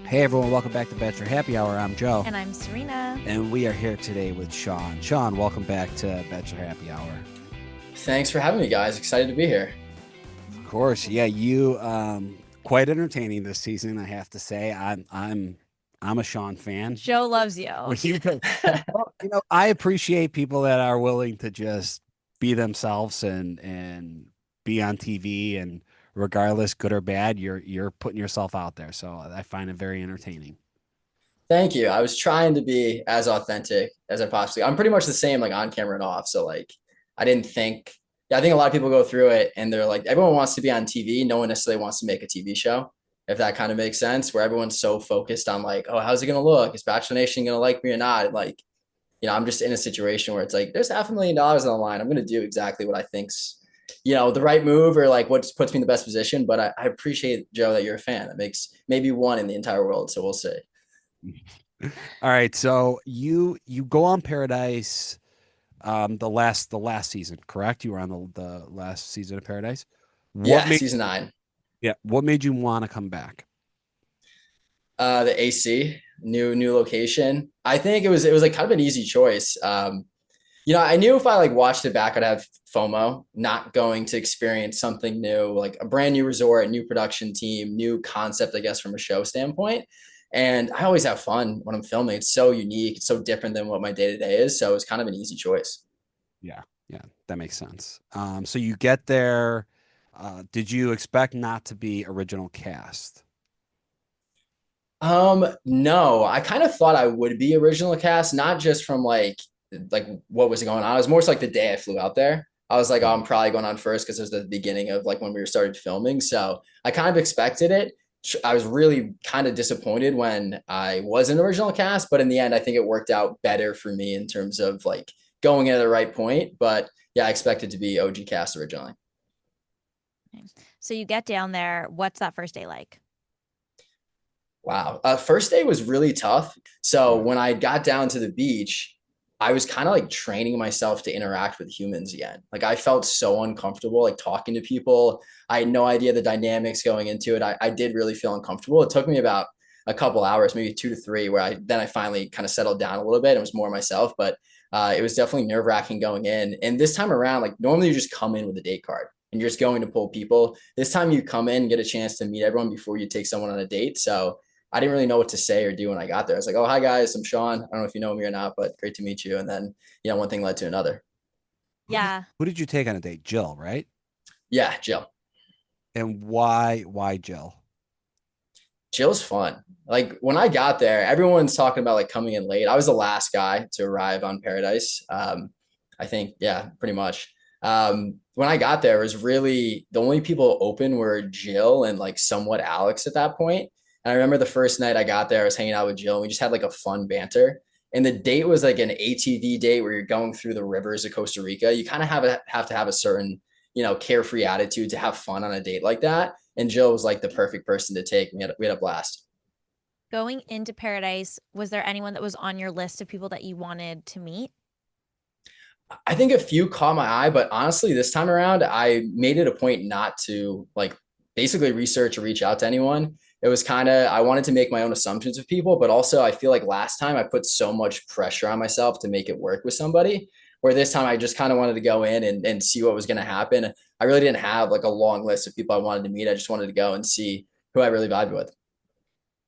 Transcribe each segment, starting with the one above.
Hey everyone, welcome back to Bachelor Happy Hour. I'm Joe. And I'm Serena. And we are here today with Sean. Sean, welcome back to Bachelor Happy Hour. Thanks for having me, guys. Excited to be here. Of course, yeah, you quite entertaining this season, I have to say. I'm a Sean fan. Joe loves you. Well, I appreciate people that are willing to just be themselves and be on TV, and regardless, good or bad, you're putting yourself out there. So I find it very entertaining. Thank you. I was trying to be as authentic as I possibly. I'm pretty much the same, like on camera and off. So like, I didn't think. Yeah, I think a lot of people go through it and they're like, everyone wants to be on TV. No one necessarily wants to make a TV show, if that kind of makes sense. Where everyone's so focused on like, oh, how's it gonna look? Is Bachelor Nation gonna like me or not? Like, I'm just in a situation where it's like, there's $500,000 on the line. I'm gonna do exactly what I think's, the right move or like what puts me in the best position. But I appreciate, Joe, that you're a fan. That makes maybe one in the entire world. So we'll see. All right, so you go on Paradise, the last season, correct? You were on the last season of Paradise. Yeah, season 9. What made you want to come back? The AC, new location. I think it was like kind of an easy choice. I knew if I like watched it back, I'd have FOMO, not going to experience something new, like a brand new resort, new production team, new concept, I guess, from a show standpoint. And I always have fun when I'm filming. It's so unique. It's so different than what my day-to-day is. So it's kind of an easy choice. Yeah, yeah, that makes sense. So you get there. Did you expect not to be original cast? No, I kind of thought I would be original cast, not just from like what was going on. It was more so like the day I flew out there. I was like, oh, I'm probably going on first because it was the beginning of like when we started filming. So I kind of expected it. I was really kind of disappointed when I was an original cast, but in the end, I think it worked out better for me in terms of like going at the right point. But yeah, I expected to be OG cast originally. So you get down there. What's that first day like? Wow. First day was really tough. So when I got down to the beach, I was kind of like training myself to interact with humans again. Like I felt so uncomfortable, like talking to people. I had no idea the dynamics going into it. I did really feel uncomfortable. It took me about a couple hours, maybe 2 to 3, where I finally kind of settled down a little bit and was more myself. But it was definitely nerve wracking going in. And this time around, like normally you just come in with a date card and you're just going to pull people. This time you come in and get a chance to meet everyone before you take someone on a date. So I didn't really know what to say or do when I got there. I was like, oh, hi guys, I'm Sean. I don't know if you know me or not, but great to meet you. And then, one thing led to another. Yeah. Who did you take on a date? Jill, right? Yeah, Jill. And why Jill? Jill's fun. Like when I got there, everyone's talking about like coming in late. I was the last guy to arrive on Paradise. I think, yeah, pretty much. When I got there, it was really the only people open were Jill and like somewhat Alex at that point. And I remember the first night I got there, I was hanging out with Jill and we just had like a fun banter. And the date was like an ATV date where you're going through the rivers of Costa Rica. You kind of have to have a certain, carefree attitude to have fun on a date like that. And Jill was like the perfect person to take. We had a blast. Going into Paradise, was there anyone that was on your list of people that you wanted to meet? I think a few caught my eye, but honestly, this time around, I made it a point not to like basically research or reach out to anyone. It was kind of, I wanted to make my own assumptions of people, but also I feel like last time I put so much pressure on myself to make it work with somebody, where this time I just kind of wanted to go in and see what was going to happen. I really didn't have like a long list of people I wanted to meet. I just wanted to go and see who I really vibed with.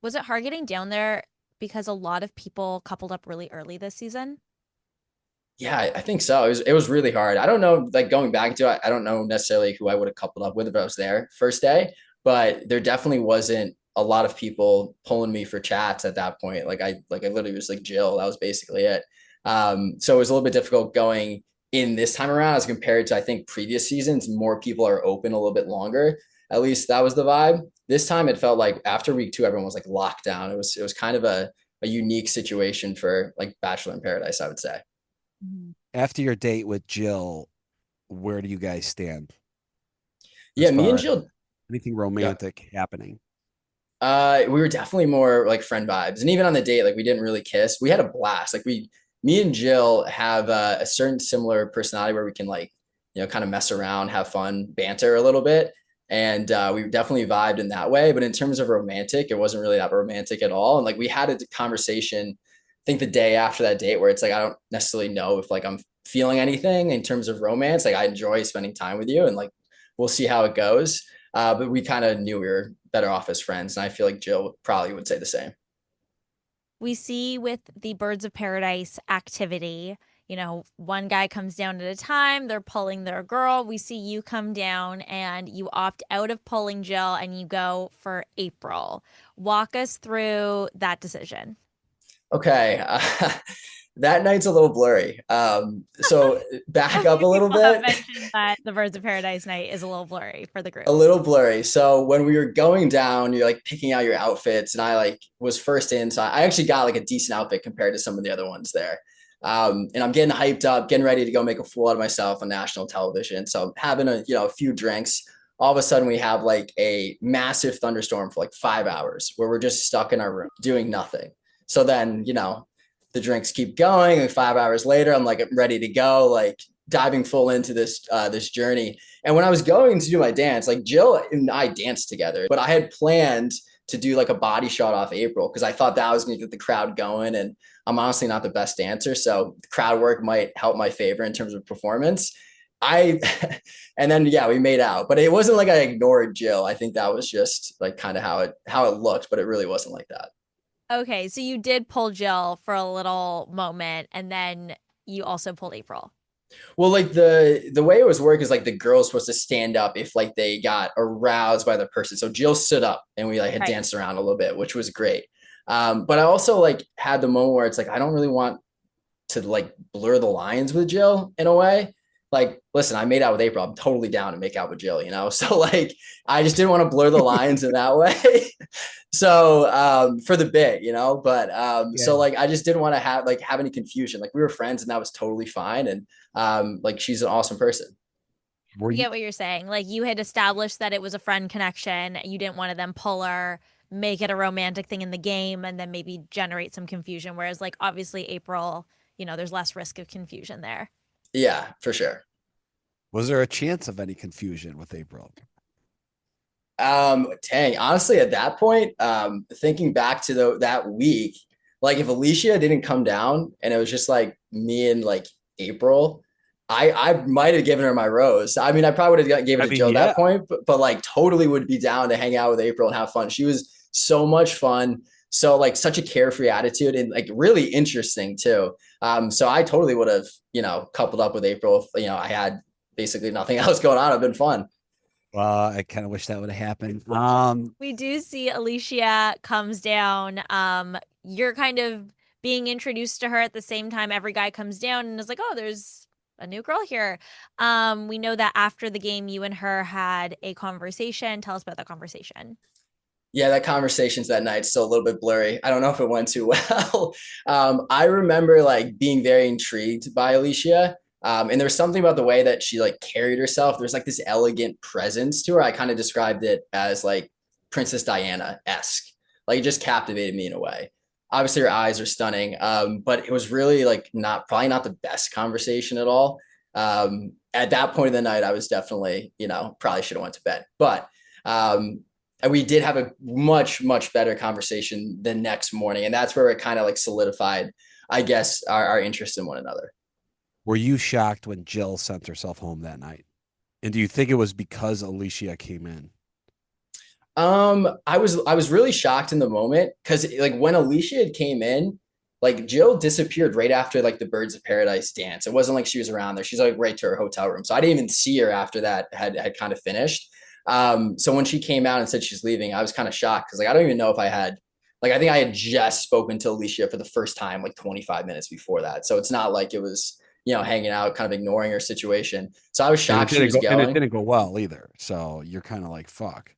Was it hard getting down there because a lot of people coupled up really early this season? Yeah, I think so. It was really hard. I don't know, like going back to it, I don't know necessarily who I would have coupled up with if I was there first day, but there definitely wasn't a lot of people pulling me for chats at that point. Like I literally was like Jill. That was basically it. So it was a little bit difficult going in this time around as compared to I think previous seasons. More people are open a little bit longer. At least that was the vibe. This time it felt like after week 2, everyone was like locked down. It was kind of a unique situation for like Bachelor in Paradise, I would say. Mhm. After your date with Jill, where do you guys stand as Yeah, me far and as Jill, anything yeah, romantic happening? we were definitely more like friend vibes, and even on the date, like we didn't really kiss. We had a blast. Me and Jill have a certain similar personality where we can like, kind of mess around, have fun, banter a little bit. And we definitely vibed in that way. But in terms of romantic, it wasn't really that romantic at all. And like we had a conversation, I think the day after that date, where it's like I don't necessarily know if like I'm feeling anything in terms of romance. Like I enjoy spending time with you, and like we'll see how it goes. But we kind of knew we were better off as friends, and I feel like Jill probably would say the same. We see with the Birds of Paradise activity, one guy comes down at a time, they're pulling their girl. We see you come down and you opt out of pulling Jill and you go for April. Walk us through that decision. Okay. That night's a little blurry. So back up a little People have bit. mentioned that the Birds of Paradise night is a little blurry for the group. A little blurry. So when we were going down, you're like picking out your outfits, and I like was first in. So I actually got like a decent outfit compared to some of the other ones there. And I'm getting hyped up, getting ready to go make a fool out of myself on national television. So I'm having a few drinks. All of a sudden we have like a massive thunderstorm for like 5 hours where we're just stuck in our room doing nothing. So then, the drinks keep going. And 5 hours later, I'm like ready to go, like diving full into this journey. And when I was going to do my dance, like Jill and I danced together, but I had planned to do like a body shot off April because I thought that was going to get the crowd going. And I'm honestly not the best dancer, so crowd work might help my favor in terms of performance. I and then yeah, we made out, but it wasn't like I ignored Jill. I think that was just like kind of how it looked, but it really wasn't like that. Okay, so you did pull Jill for a little moment and then you also pulled April. Well, like the way it was work is like the girl's supposed to stand up if like they got aroused by the person. So Jill stood up and we like had Right. danced around a little bit, which was great. But I also like had the moment where it's like I don't really want to like blur the lines with Jill in a way. Like, listen, I made out with April. I'm totally down to make out with Jill, So like I just didn't want to blur the lines in that way. So for the bit, but so like I just didn't want to have any confusion. Like we were friends and that was totally fine. And like she's an awesome person. I get what you're saying. Like you had established that it was a friend connection. You didn't want to then pull her, make it a romantic thing in the game, and then maybe generate some confusion. Whereas like obviously April, there's less risk of confusion there. Yeah, for sure. Was there a chance of any confusion with April? Dang, honestly, at that point, thinking back to that week, like if Alicia didn't come down and it was just like me and like April, I might have given her my rose. I mean, I probably would have given it to Joe at that point, but like totally would be down to hang out with April and have fun. She was so much fun. So like such a carefree attitude and like really interesting too. So I totally would have, coupled up with April if, I had basically nothing else going on. It'd been fun. Well, I kind of wish that would have happened. We do see Alicia comes down. You're kind of being introduced to her at the same time every guy comes down and is like, oh, there's a new girl here. We know that after the game, you and her had a conversation. Tell us about that conversation. Yeah, that conversation's that night still a little bit blurry. I don't know if it went too well. I remember like being very intrigued by Alicia. And there was something about the way that she like carried herself. There's like this elegant presence to her. I kind of described it as like Princess Diana-esque. Like it just captivated me in a way. Obviously her eyes are stunning. But it was really like probably not the best conversation at all. At that point of the night, I was definitely, probably should have went to bed. But and we did have a much, much better conversation the next morning. And that's where it kind of like solidified, I guess, our interest in one another. Were you shocked when Jill sent herself home that night? And do you think it was because Alicia came in? I was really shocked in the moment because like when Alicia came in, like Jill disappeared right after like the Birds of Paradise dance. It wasn't like she was around there. She's like right to her hotel room. So I didn't even see her after that had kind of finished. So when she came out and said she's leaving, I was kind of shocked because like I don't even know if I think I had just spoken to Alicia for the first time like 25 minutes before that. So it's not like it was, hanging out, kind of ignoring her situation. So I was shocked she was going. And it didn't go well either. So you're kind of like, fuck.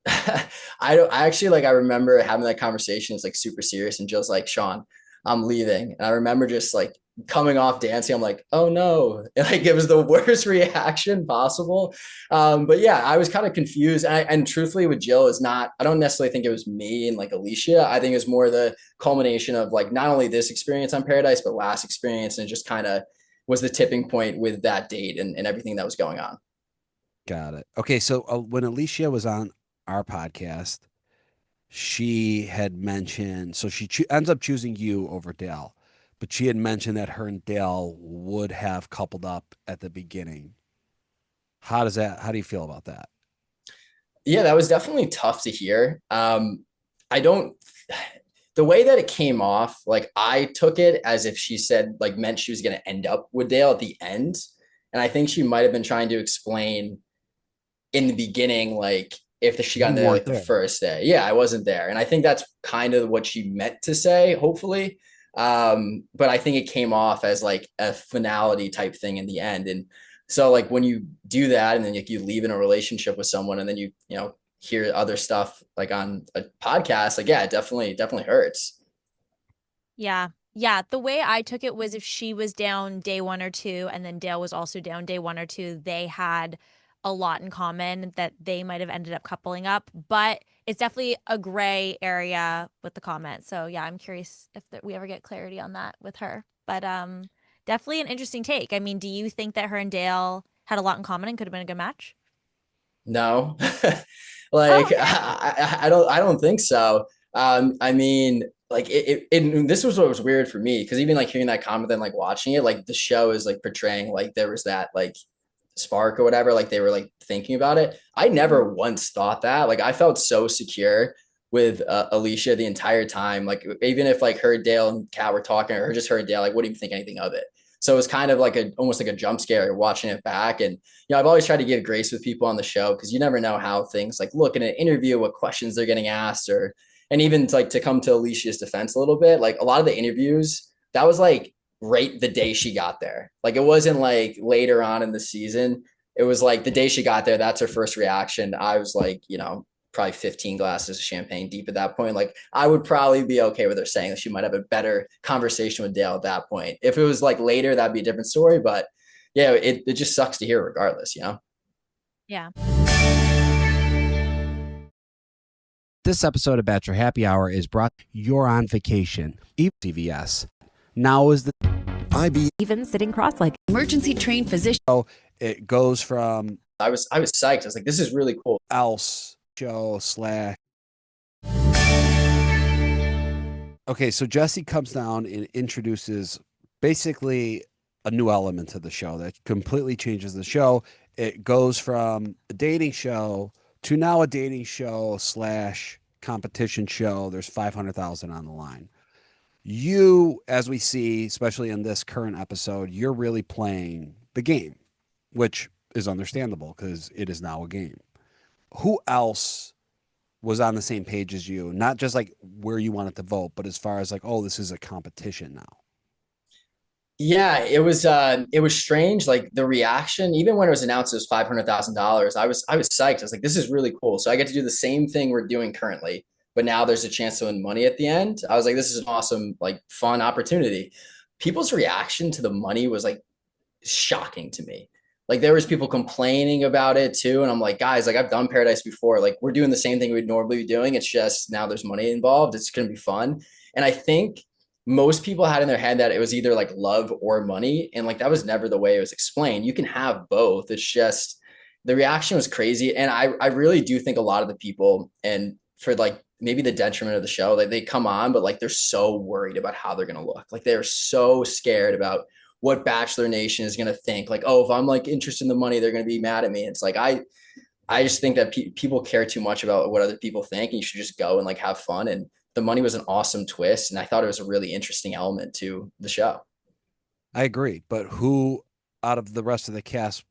I actually like I remember having that conversation. It's like super serious, and Jill's like, Sean, I'm leaving. And I remember just like coming off dancing, I'm like, oh no. And, like it was the worst reaction possible. But yeah, I was kind of confused. And truthfully with Jill I don't necessarily think it was me and like Alicia. I think it was more the culmination of like not only this experience on Paradise, but last experience, and just kind of was the tipping point with that date and everything that was going on. Got it. Okay, so when Alicia was on our podcast, she had mentioned, so she ends up choosing you over Dale, but she had mentioned that her and Dale would have coupled up at the beginning. How do you feel about that? Yeah, that was definitely tough to hear. I don't, the way that it came off, like I took it as if she said, like, meant she was going to end up with Dale at the end. And I think she might have been trying to explain in the beginning, like, if she got You in there weren't like the there. first day. Yeah, I wasn't there. And I think that's kind of what she meant to say, hopefully. But I think it came off as like a finality type thing in the end. And so like when you do that and then you leave in a relationship with someone and then you know, hear other stuff like on a podcast, like, yeah, it definitely hurts. Yeah. Yeah. The way I took it was if she was down day 1 or 2 and then Dale was also down day 1 or 2, they had a lot in common that they might have ended up coupling up. But it's definitely a gray area with the comment. So yeah, I'm curious if we ever get clarity on that with her. But definitely an interesting take. I mean, do you think that her and Dale had a lot in common and could have been a good match? No, Oh, like okay. I don't think so. I mean, like this was what was weird for me because even like hearing that comment and like watching it, like the show is like portraying like there was that like spark or whatever, like they were like thinking about it. I Mhm. never once thought that. Like I felt so secure with Alicia the entire time. Like even if like her, Dale, and Kat were talking, or just her and Dale, like wouldn't even think anything of it. So it was kind of like a almost like a jump scare watching it back. And I've always tried to give grace with people on the show because you never know how things like look in an interview, what questions they're getting asked, or and even to, like to come to Alicia's defense a little bit, like a lot of the interviews that was like right the day she got there. Like it wasn't like later on in the season. It was like the day she got there, that's her first reaction. I was like, you know, probably 15 glasses of champagne deep at that point. Like I would probably be okay with her saying that she might have a better conversation with Dale at that point. If it was like later, that'd be a different story. But yeah, it just sucks to hear regardless, you know? Yeah. This episode of Bachelor Happy Hour is brought. You're on vacation. CVS. Now is the IB. Even sitting cross-legged. Emergency trained physician. So it goes from I was psyched. I was like, this is really cool. else show slash. Okay, so Jesse comes down and introduces basically a new element to the show that completely changes the show. It goes from a dating show to now a dating show slash competition show. There's 500,000 on the line. You, as we see, especially in this current episode, you're really playing the game, which is understandable because it is now a game. Who else was on the same page as you? Not just like where you wanted to vote, but as far as like, oh, this is a competition now. Yeah, it was strange. Like the reaction, even when it was announced it was $500,000, I was psyched. I was like, this is really cool. So I get to do the same thing we're doing currently, but now there's a chance to win money at the end. I was like, this is an awesome, like fun opportunity. People's reaction to the money was like shocking to me. Like there was people complaining about it too. And I'm like, guys, like I've done Paradise before. Like we're doing the same thing we'd normally be doing. It's just now there's money involved. It's gonna be fun. And I think most people had in their head that it was either like love or money. And like that was never the way it was explained. You can have both. It's just the reaction was crazy. And I really do think a lot of the people, and for like maybe the detriment of the show, like they come on, but like they're so worried about how they're gonna look. Like they're so scared about what Bachelor Nation is going to think. Like, oh, if I'm like interested in the money, they're going to be mad at me. It's like I just think that people care too much about what other people think, and you should just go and like have fun. And the money was an awesome twist, and I thought it was a really interesting element to the show. I agree, but who out of the rest of the cast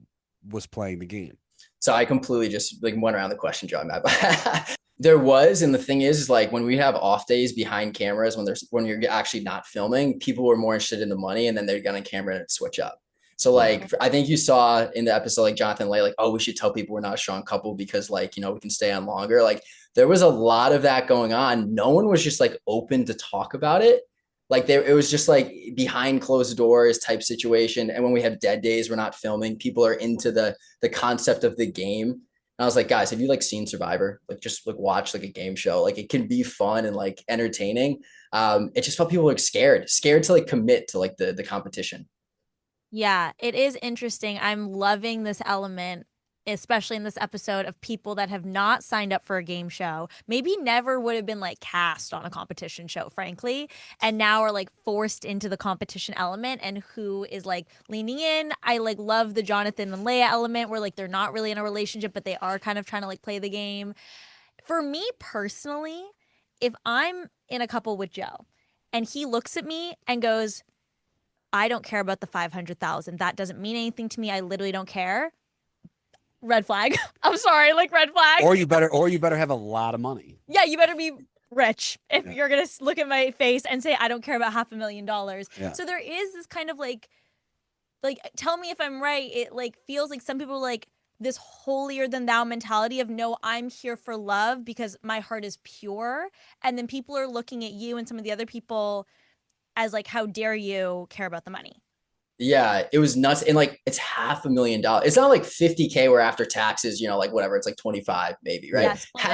was playing the game? So I completely just like went around the question, John. Matt. There was, and the thing is like when we have off days behind cameras, when you're actually not filming, people were more interested in the money, and then they'd get on camera and switch up. So like I think you saw in the episode like Jonathan Lay, like, oh, we should tell people we're not a strong couple because like, you know, we can stay on longer. Like there was a lot of that going on. No one was just like open to talk about it. Like there, it was just like behind closed doors type situation. And when we have dead days, we're not filming. People are into the concept of the game. And I was like, guys, have you like seen Survivor? Like just like watch like a game show. Like it can be fun and like entertaining. It just felt people like scared to like commit to like the competition. Yeah, it is interesting. I'm loving this element especially in this episode, of people that have not signed up for a game show, maybe never would have been like cast on a competition show, frankly, and now are like forced into the competition element, and who is like leaning in. I like love the Jonathan and Leia element where like they're not really in a relationship, but they are kind of trying to like play the game. For me personally, if I'm in a couple with Joe and he looks at me and goes, I don't care about the 500,000. That doesn't mean anything to me. I literally don't care. Red flag. I'm sorry, like red flag. Or you better have a lot of money. Yeah, you better be rich if Yeah. you're gonna look at my face and say I don't care about $500,000. Yeah. So there is this kind of like tell me if I'm right. It like feels like some people like this holier than thou mentality of no, I'm here for love because my heart is pure, and then people are looking at you and some of the other people as like, how dare you care about the money? Yeah, it was nuts. And like, it's $500,000. It's not like 50K where after taxes, you know, like whatever, it's like 25 maybe, right? Yeah, split it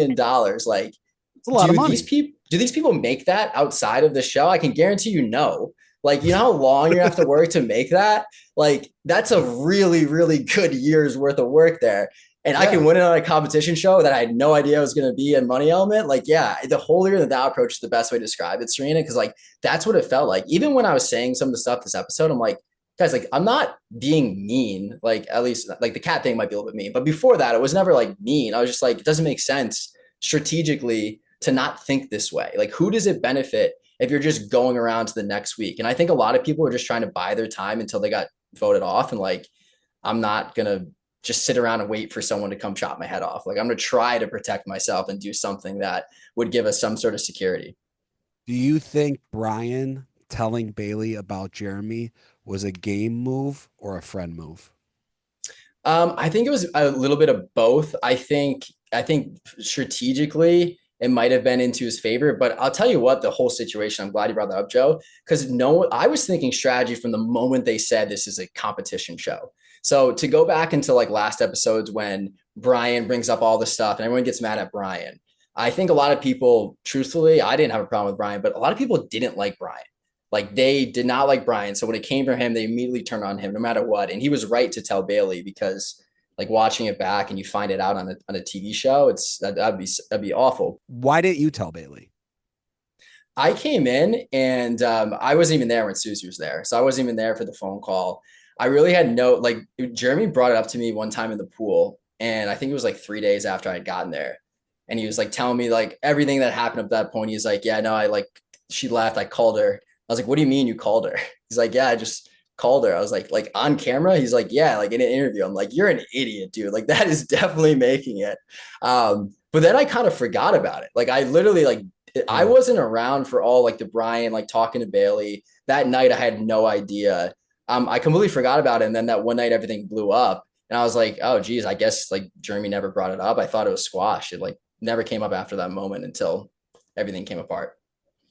in half. $500,000. Like, It's a lot of money. do these people make that outside of the show? I can guarantee you no. Like, you know how long you have to work to make that? Like, that's a really, really good year's worth of work there. And I can win it on a competition show that I had no idea was going to be a money element. Like, yeah, the holier than thou approach is the best way to describe it, Serena, because like that's what it felt like. Even when I was saying some of the stuff this episode, I'm like, guys, like I'm not being mean. Like at least like the cat thing might be a little bit mean, but before that, it was never like mean. I was just like, it doesn't make sense strategically to not think this way. Like, who does it benefit if you're just going around to the next week? And I think a lot of people were just trying to buy their time until they got voted off. And like, I'm not gonna just sit around and wait for someone to come chop my head off. Like I'm going to try to protect myself and do something that would give us some sort of security. Do you think Brian telling Bailey about Jeremy was a game move or a friend move? I think it was a little bit of both. I think strategically it might have been into his favor, but I'll tell you what, the whole situation, I'm glad you brought that up, Joe, because I was thinking strategy from the moment they said this is a competition show. So to go back into like last episodes when Brian brings up all this stuff and everyone gets mad at Brian, I think a lot of people, truthfully, I didn't have a problem with Brian, but a lot of people didn't like Brian. Like they did not like Brian. So when it came from him, they immediately turned on him no matter what. And he was right to tell Bailey because like watching it back and you find it out on a TV show, that'd be awful. Why didn't you tell Bailey? I came in and I wasn't even there when Susie was there. So I wasn't even there for the phone call. I really had Jeremy brought it up to me one time in the pool. And I think it was like 3 days after I had gotten there. And he was like telling me like everything that happened up that point. He's like, yeah, no, she left. I called her. I was like, what do you mean you called her? He's like, yeah, I just called her. I was like on camera? He's like, yeah, like in an interview. I'm like, you're an idiot, dude. Like that is definitely making it. But then I kind of forgot about it. Like I literally I wasn't around for all like the Brian, like talking to Bailey that night. I had no idea. I completely forgot about it. And then that one night everything blew up and I was like, oh geez, I guess like Jeremy never brought it up. I thought it was squashed. It like never came up after that moment until everything came apart.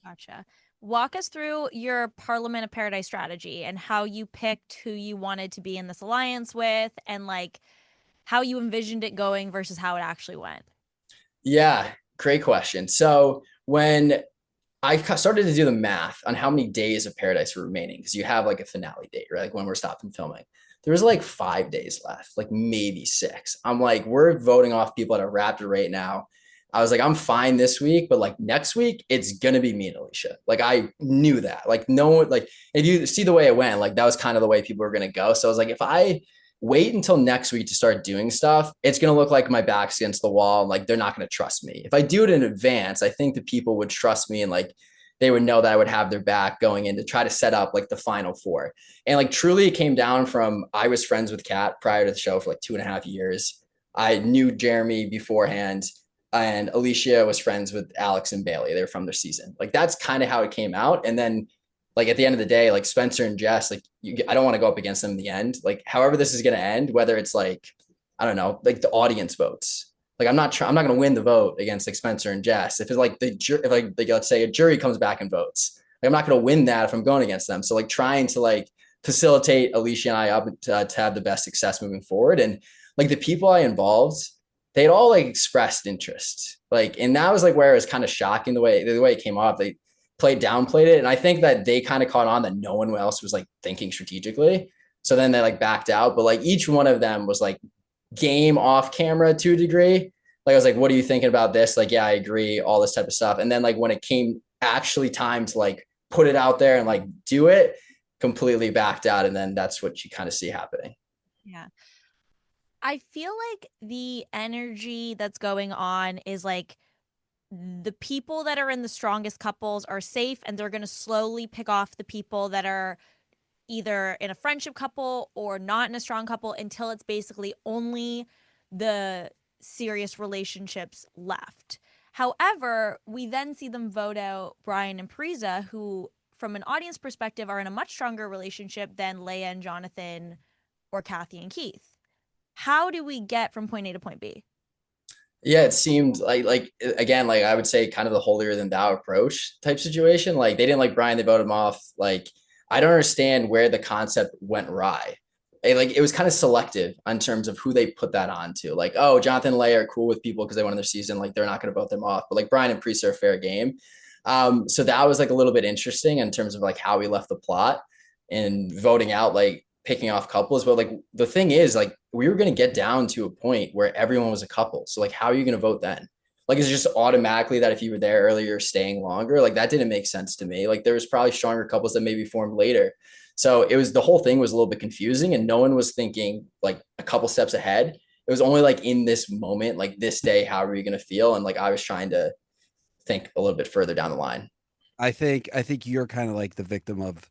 Gotcha. Walk us through your Parliament of Paradise strategy and how you picked who you wanted to be in this alliance with and like how you envisioned it going versus how it actually went. Yeah, great question. So when I started to do the math on how many days of Paradise were remaining, because you have like a finale date, right? Like when we're stopping filming, there was like 5 days left, like maybe 6. I'm like, we're voting off people at a rapid rate now. I was like, I'm fine this week, but like next week, it's going to be me and Alicia. Like I knew that. Like no one, like if you see the way it went, like that was kind of the way people were going to go. So I was like, if I wait until next week to start doing stuff, it's going to look like my back's against the wall. And like, they're not going to trust me. If I do it in advance, I think the people would trust me and like, they would know that I would have their back going in to try to set up like the final 4. And like, truly it came down from, I was friends with Kat prior to the show for like 2.5 years. I knew Jeremy beforehand and Alicia was friends with Alex and Bailey. They were from their season. Like, that's kind of how it came out. And then like at the end of the day, like Spencer and Jess, like I don't want to go up against them in the end. Like however this is going to end, whether it's like, I don't know, like the audience votes. Like I'm not going to win the vote against like Spencer and Jess. If it's like let's say a jury comes back and votes, like I'm not going to win that if I'm going against them. So like trying to like facilitate Alicia and I up to have the best success moving forward. And like the people I involved, they'd all like expressed interest. Like, and that was like where it was kind of shocking the way it came off. They downplayed it. And I think that they kind of caught on that no one else was like thinking strategically. So then they like backed out, but like each one of them was like game off camera to a degree. Like I was like, what are you thinking about this? Like, yeah, I agree, all this type of stuff. And then like when it came actually time to like put it out there and like do it, completely backed out. And then that's what you kind of see happening. Yeah. I feel like the energy that's going on is like the people that are in the strongest couples are safe, and they're going to slowly pick off the people that are either in a friendship couple or not in a strong couple until it's basically only the serious relationships left. However, we then see them vote out Brian and Priza, who, from an audience perspective, are in a much stronger relationship than Leia and Jonathan or Kathy and Keith. How do we get from point A to point B? Yeah, it seemed like again, like I would say kind of the holier than thou approach type situation. Like they didn't like Brian, they voted him off. Like I don't understand where the concept went awry. It was kind of selective in terms of who they put that onto. Like, oh, Jonathan and Leia are cool with people because they won their season. Like they're not going to vote them off. But like Brian and Priest are a fair game. So that was like a little bit interesting in terms of like how we left the plot and voting out like picking off couples. But like the thing is, like we were going to get down to a point where everyone was a couple. So like, how are you going to vote then? Like, is it just automatically that if you were there earlier, staying longer? Like that didn't make sense to me. Like there was probably stronger couples that maybe formed later. So it was, the whole thing was a little bit confusing and no one was thinking like a couple steps ahead. It was only like in this moment, like this day, how are you going to feel? And like, I was trying to think a little bit further down the line. I think you're kind of like the victim of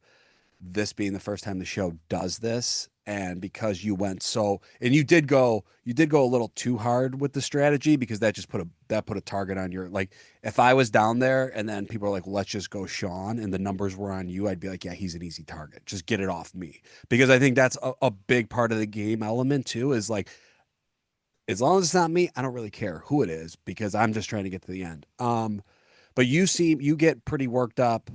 this being the first time the show does this, and because you went so, and you did go a little too hard with the strategy, because that just put a target on your, like if I was down there and then people are like, let's just go Sean, and the numbers were on you, I'd be like, yeah, he's an easy target, just get it off me, because I think that's a big part of the game element too, is like, as long as it's not me, I don't really care who it is, because I'm just trying to get to the end. But you get pretty worked up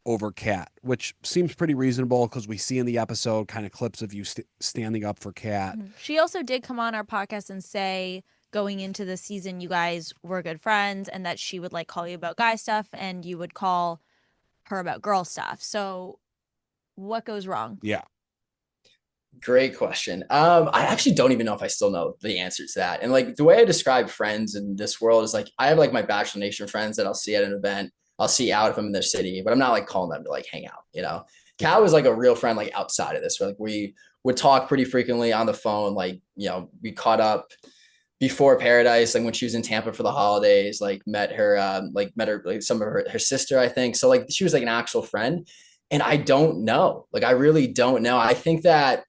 over Kat, which seems pretty reasonable because we see in the episode kind of clips of you standing up for Kat. She also did come on our podcast and say going into the season you guys were good friends and that she would like call you about guy stuff and you would call her about girl stuff. So what goes wrong? Yeah. Great question. I actually don't even know if I still know the answer to that. And like the way I describe friends in this world is like, I have like my Bachelor Nation friends that I'll see at an event. I'll see out if I'm in their city, but I'm not like calling them to like hang out, you know. Kat was like a real friend, like outside of this, where like we would talk pretty frequently on the phone. Like, you know, we caught up before Paradise, like when she was in Tampa for the holidays, like met her like some of her sister, I think. So like she was like an actual friend. And I don't know. Like I really don't know. I think that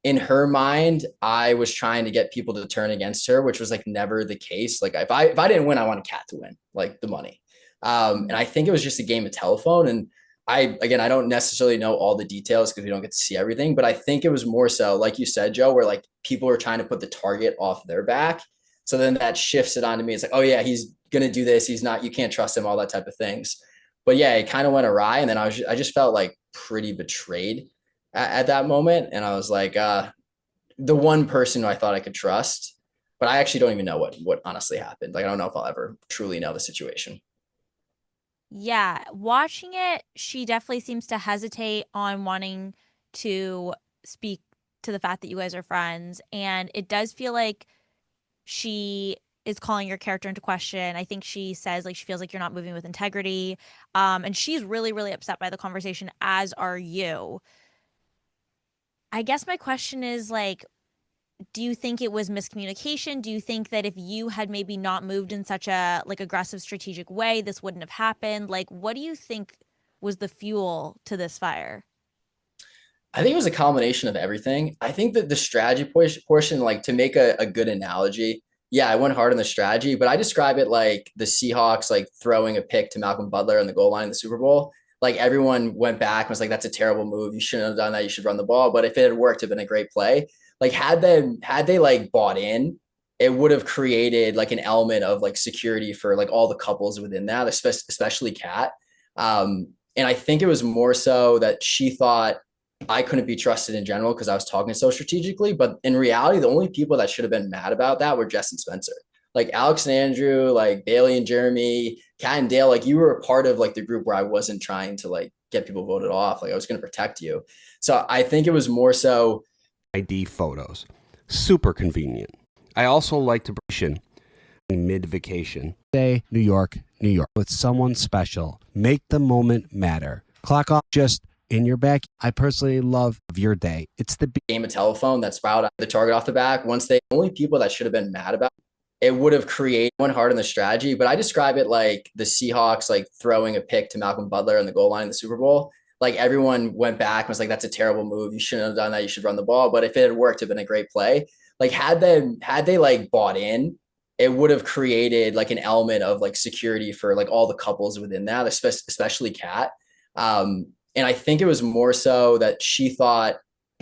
in her mind, I was trying to get people to turn against her, which was like never the case. Like if I didn't win, I wanted Kat to win, like the money. And I think it was just a game of telephone. And I don't necessarily know all the details because we don't get to see everything, but I think it was more so, like you said, Joe, where like people were trying to put the target off their back. So then that shifts it onto me. It's like, oh yeah, he's going to do this. He's not, you can't trust him, all that type of things. But yeah, it kind of went awry. And then I just felt like pretty betrayed at that moment. And I was like, the one person who I thought I could trust, but I actually don't even know what honestly happened. Like, I don't know if I'll ever truly know the situation. Yeah, watching it, she definitely seems to hesitate on wanting to speak to the fact that you guys are friends. And it does feel like she is calling your character into question. I think she says like she feels like you're not moving with integrity. And she's really, really upset by the conversation, as are you. I guess my question is like, do you think it was miscommunication? Do you think that if you had maybe not moved in such a like aggressive strategic way, this wouldn't have happened? Like, what do you think was the fuel to this fire? I think it was a combination of everything. I think that the strategy portion, like to make a good analogy, yeah, I went hard on the strategy, but I describe it like the Seahawks, like throwing a pick to Malcolm Butler on the goal line in the Super Bowl. Like everyone went back and was like, that's a terrible move. You shouldn't have done that. You should run the ball. But if it had worked, it'd been a great play. Like had they like bought in, it would have created like an element of like security for like all the couples within that, especially Kat. And I think it was more so that she thought I couldn't be trusted in general because I was talking so strategically. But in reality, the only people that should have been mad about that were Jess and Spencer. Like Alex and Andrew, like Bailey and Jeremy, Kat and Dale, like you were a part of like the group where I wasn't trying to like get people voted off. Like I was going to protect you. So I think it was more so ID photos. Super convenient. I also like to vacation mid-vacation. Say New York, New York with someone special. Make the moment matter. Clock off just in your back. I personally love your day. It's the Game of telephone that sprout out the target off the back. Once they only people that should have been mad about it would have created one hard on the strategy. But I describe it like the Seahawks like throwing a pick to Malcolm Butler on the goal line in the Super Bowl. Like everyone went back and was like, that's a terrible move. You shouldn't have done that. You should run the ball. But if it had worked, it'd been a great play. Like had they like bought in, it would have created like an element of like security for like all the couples within that, especially Kat. And I think it was more so that she thought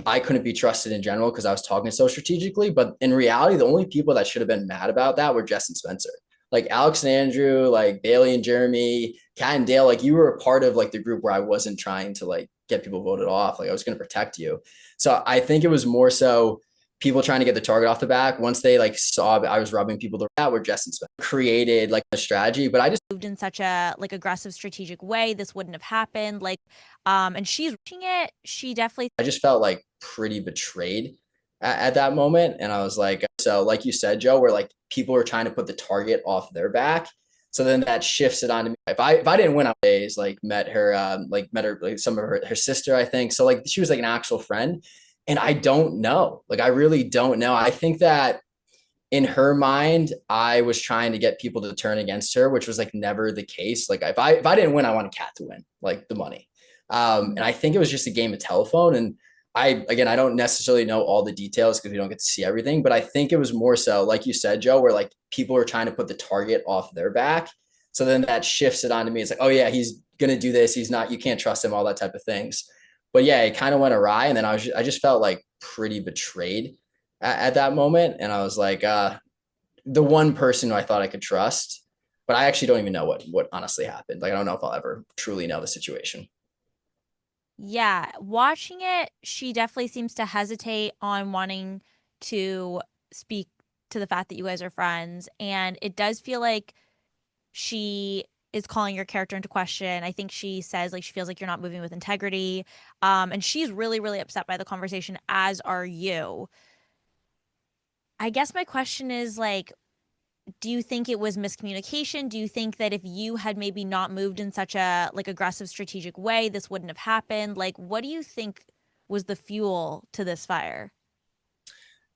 I couldn't be trusted in general because I was talking so strategically. But in reality, the only people that should have been mad about that were Jess and Spencer. Like Alex and Andrew, like Bailey and Jeremy, Kat and Dale, like you were a part of like the group where I wasn't trying to like get people voted off. Like I was going to protect you. So I think it was more so people trying to get the target off the back. Once they like saw I was rubbing people the that were Jess and Spencer created like a strategy, but I just moved in such a like aggressive strategic way, this wouldn't have happened. Like, and she's watching it. She definitely, I just felt like pretty betrayed at that moment. And I was like, so like you said, Joe, where like people are trying to put the target off their back. So then that shifts it onto me. If I didn't win on days, like met her, like some of her sister, I think. So like she was like an actual friend. And I don't know. Like, I really don't know. I think that in her mind, I was trying to get people to turn against her, which was like never the case. Like if I didn't win, I wanted Kat to win, like the money. And I think it was just a game of telephone. And I don't necessarily know all the details because we don't get to see everything, but I think it was more so, like you said, Joe, where like people are trying to put the target off their back. So then that shifts it onto me. It's like, oh yeah, he's going to do this. He's not, you can't trust him, all that type of things. But yeah, it kind of went awry. And then I just felt like pretty betrayed at that moment. And I was like, the one person who I thought I could trust, but I actually don't even know what honestly happened. Like, I don't know if I'll ever truly know the situation. yeah, watching it, she definitely seems to hesitate on wanting to speak to the fact that you guys are friends. And it does feel like she is calling your character into question. I think she says like she feels like you're not moving with integrity. And she's really, really upset by the conversation, as are you. I guess my question is like, do you think it was miscommunication? Do you think that if you had maybe not moved in such a like aggressive strategic way, this wouldn't have happened? Like, what do you think was the fuel to this fire?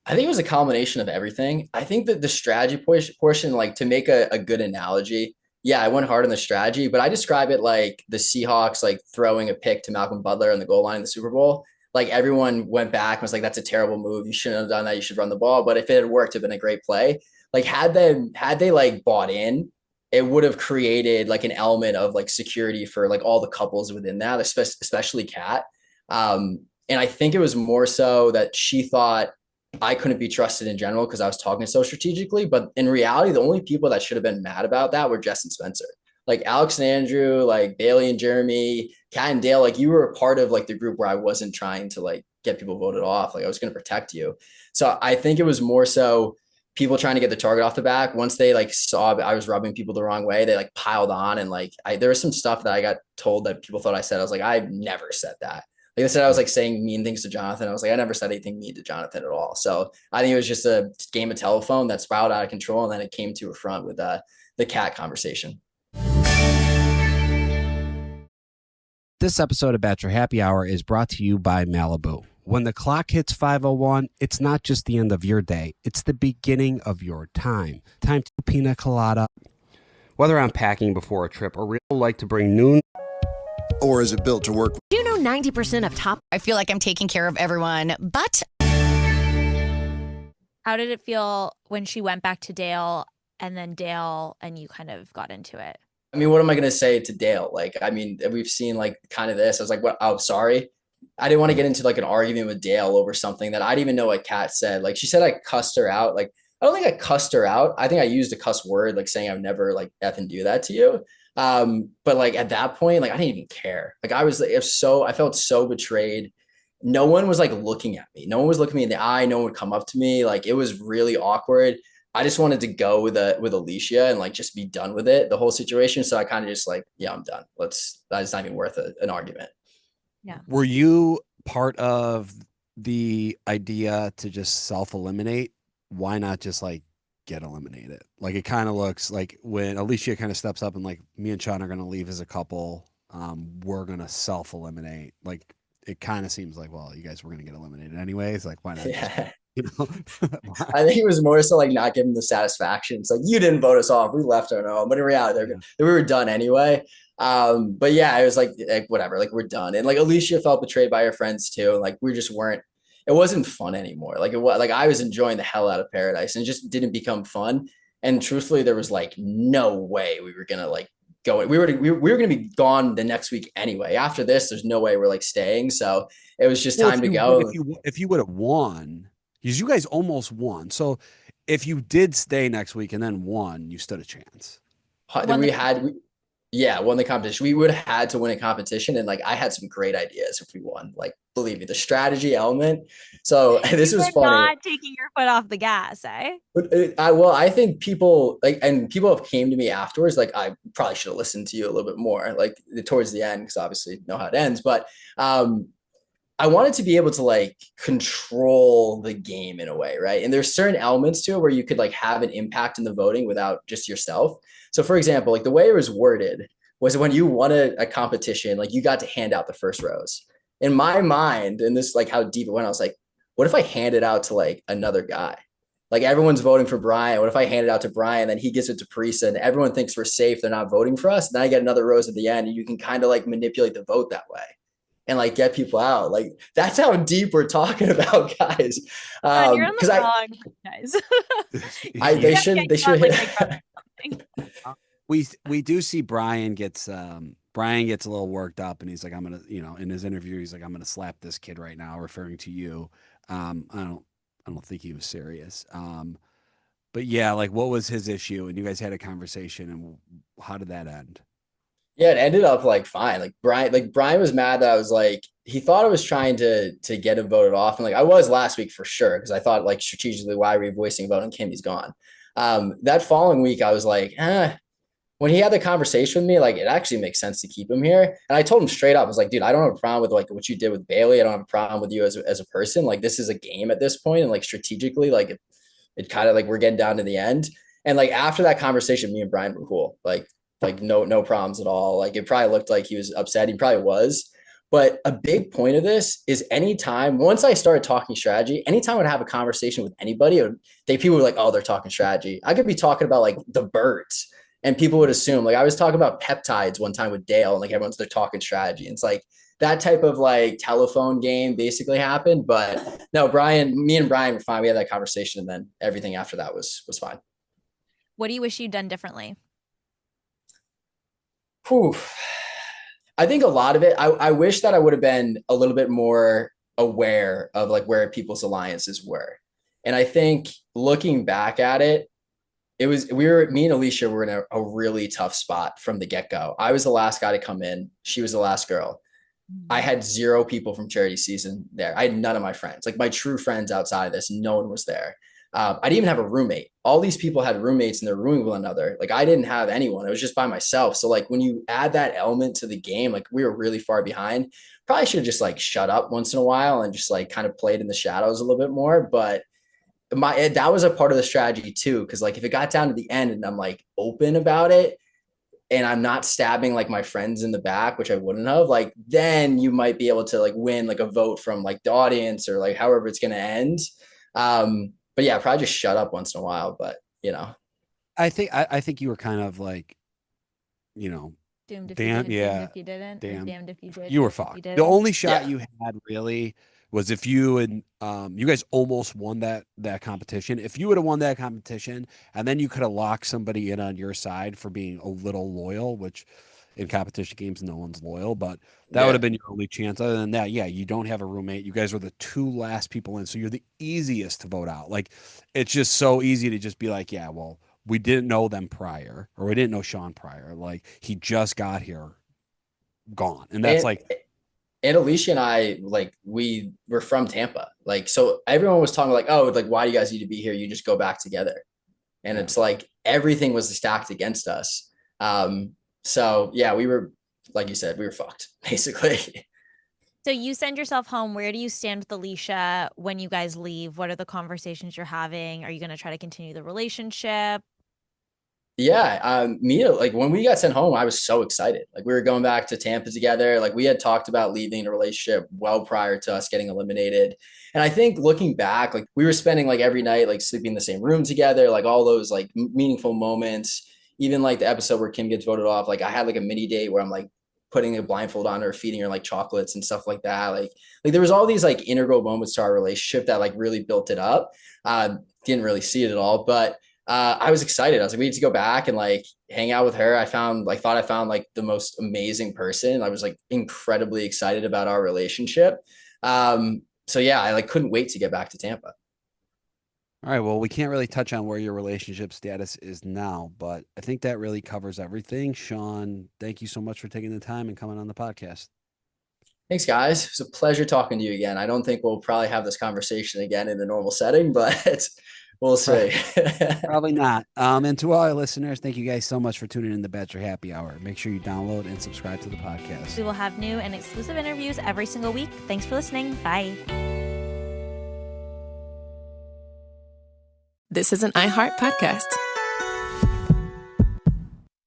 I think it was a combination of everything. I think that the strategy portion, like to make a good analogy, yeah, I went hard on the strategy, but I describe it like the Seahawks like throwing a pick to Malcolm Butler on the goal line in the Super Bowl. Like everyone went back and was like, that's a terrible move. You shouldn't have done that. You should run the ball. But if it had worked, it'd been a great play. Like had they like bought in, it would have created like an element of like security for like all the couples within that, especially Kat. And I think it was more so that she thought I couldn't be trusted in general because I was talking so strategically. But in reality, the only people that should have been mad about that were Jess and Spencer. Like Alex and Andrew, like Bailey and Jeremy, Kat and Dale, like you were a part of like the group where I wasn't trying to like get people voted off. Like I was going to protect you. So I think it was more so people trying to get the target off the back. Once they like saw I was rubbing people the wrong way, they like piled on. And like there was some stuff that I got told that people thought I said. I was like, I never said that. Like I said, I was like saying mean things to Jonathan. I was like, I never said anything mean to Jonathan at all. So I think it was just a game of telephone that spiraled out of control. And then it came to a front with the Kat conversation. This episode of Bachelor Happy Hour is brought to you by Malibu. When the clock hits 5:01, it's not just the end of your day, it's the beginning of your time. Time to pina colada. Whether I'm packing before a trip or real like to bring noon. Or is it built to work? Do you know 90% of top? I feel like I'm taking care of everyone, but How did it feel when she went back to Dale and then Dale and you kind of got into it? I mean, what am I going to say to Dale? Like, I mean, we've seen like kind of this. I was like, what? Oh, sorry. I didn't want to get into like an argument with Dale over something that I didn't even know what Kat said. Like she said, I cussed her out. Like, I don't think I cussed her out. I think I used a cuss word, like saying I would never like effing do that to you. But like at that point, like I didn't even care. Like I felt so betrayed. No one was like looking at me. No one was looking me in the eye. No one would come up to me. Like it was really awkward. I just wanted to go with Alicia and like just be done with it, the whole situation. So I kind of just like, yeah, I'm done. That's not even worth an argument. Yeah. Were you part of the idea to just self-eliminate, why not just like get eliminated? Like it kind of looks like when Alicia kind of steps up and like me and Sean are going to leave as a couple, we're going to self-eliminate. Like it kind of seems like, well, you guys were going to get eliminated anyways. Like why not? Yeah. You know, I think it was more so like not giving the satisfaction. It's like, you didn't vote us off. We left on our own. But in reality, we were done anyway. But yeah, it was like whatever, like we're done. And like Alicia felt betrayed by her friends too. And like we just weren't, it wasn't fun anymore. Like it was like I was enjoying the hell out of Paradise and it just didn't become fun. And truthfully, there was like no way we were gonna like go. We were gonna be gone the next week anyway. After this, there's no way we're like staying. So it was just time to go. If you would have won, because you guys almost won. So if you did stay next week and then won, you stood a chance. Won the competition. We would have had to win a competition. And like, I had some great ideas if we won, like, believe me, the strategy element. So this was funny. Not taking your foot off the gas, eh? But I think people people have came to me afterwards. Like, I probably should have listened to you a little bit more, like towards the end, because obviously know how it ends. But I wanted to be able to like control the game in a way, right? And there's certain elements to it where you could like have an impact in the voting without just yourself. So for example, like the way it was worded was when you won a competition, like you got to hand out the first rose. In my mind, and this like how deep it went, I was like, what if I hand it out to like another guy? Like everyone's voting for Brian. What if I hand it out to Brian, then he gives it to Parisa and everyone thinks we're safe, they're not voting for us. And then I get another rose at the end and you can kind of like manipulate the vote that way and like get people out. Like that's how deep we're talking about, guys. You're on the wrong, guys. They should. We do see Brian gets a little worked up and he's like, I'm gonna, in his interview, he's like, I'm gonna slap this kid right now, referring to you. I don't think he was serious. But yeah, like what was his issue? And you guys had a conversation and how did that end? Yeah, it ended up like fine. Like Brian was mad that I was like, he thought I was trying to get him voted off. And like I was last week for sure, because I thought like strategically, why are we voicing a vote on Kimmy's gone? That following week, I was like, when he had the conversation with me, like it actually makes sense to keep him here. And I told him straight up, I was like, dude, I don't have a problem with like what you did with Bailey. I don't have a problem with you as a person. Like this is a game at this point, and like strategically, like it kind of like we're getting down to the end. And like after that conversation, me and Brian were cool. Like no problems at all. Like it probably looked like he was upset. He probably was. But a big point of this is anytime, once I started talking strategy, anytime I would have a conversation with anybody, people were like, oh, they're talking strategy. I could be talking about like the birds and people would assume, like I was talking about peptides one time with Dale and like they're talking strategy. And it's like that type of like telephone game basically happened. But no, me and Brian were fine. We had that conversation and then everything after that was fine. What do you wish you'd done differently? Whew. I think a lot of it, I wish that I would have been a little bit more aware of like where people's alliances were. And I think looking back at it, me and Alicia were in a really tough spot from the get-go. I was the last guy to come in. She was the last girl. I had 0 people from charity season there. I had none of my friends, like my true friends outside of this, no one was there. I didn't even have a roommate. All these people had roommates and they're rooming with one another. Like I didn't have anyone. It was just by myself. So like when you add that element to the game, like we were really far behind. Probably should have just like shut up once in a while and just like kind of played in the shadows a little bit more. But that was a part of the strategy too. Cause like if it got down to the end and I'm like open about it and I'm not stabbing like my friends in the back, which I wouldn't have, like, then you might be able to like win like a vote from like the audience or like however it's going to end. But yeah, probably just shut up once in a while. But I think you were kind of like, doomed if damn, you did, yeah, doomed if you didn't, damned if you did. You were fucked. The only shot you had really was if you and you guys almost won that competition. If you would have won that competition, and then you could have locked somebody in on your side for being a little loyal, which in competition games no one's loyal, but that would have been your only chance. Other than that, you don't have a roommate. You guys were the 2 last people in, so you're the easiest to vote out. Like it's just so easy to just be like, yeah, well, we didn't know them prior, or we didn't know Sean prior. Like he just got here, gone, and that's And Alicia and I, like, we were from Tampa. Like, so everyone was talking like, oh, like, why do you guys need to be here? You just go back together. And it's like, everything was stacked against us. So yeah, we were, like you said, we were fucked basically. So you send yourself home. Where do you stand with Alicia when you guys leave? What are the conversations you're having? Are you going to try to continue the relationship? Yeah, like when we got sent home, I was so excited. Like we were going back to Tampa together. Like we had talked about leaving the relationship well prior to us getting eliminated. And I think looking back, like we were spending like every night, like sleeping in the same room together, like all those like meaningful moments. Even like the episode where Kim gets voted off, like I had like a mini date where I'm like putting a blindfold on her, feeding her like chocolates and stuff like that. Like there was all these like integral moments to our relationship that like really built it up. Didn't really see it at all, but I was excited. I was like, we need to go back and like hang out with her. I thought I found like the most amazing person. I was like incredibly excited about our relationship. So yeah, I like couldn't wait to get back to Tampa. All right. Well, we can't really touch on where your relationship status is now, but I think that really covers everything. Sean, thank you so much for taking the time and coming on the podcast. Thanks, guys. It's a pleasure talking to you again. I don't think we'll probably have this conversation again in the normal setting, but we'll see. Probably not. And to all our listeners, thank you guys so much for tuning in to Bachelor Happy Hour. Make sure you download and subscribe to the podcast. We will have new and exclusive interviews every single week. Thanks for listening. Bye. This is an iHeart podcast.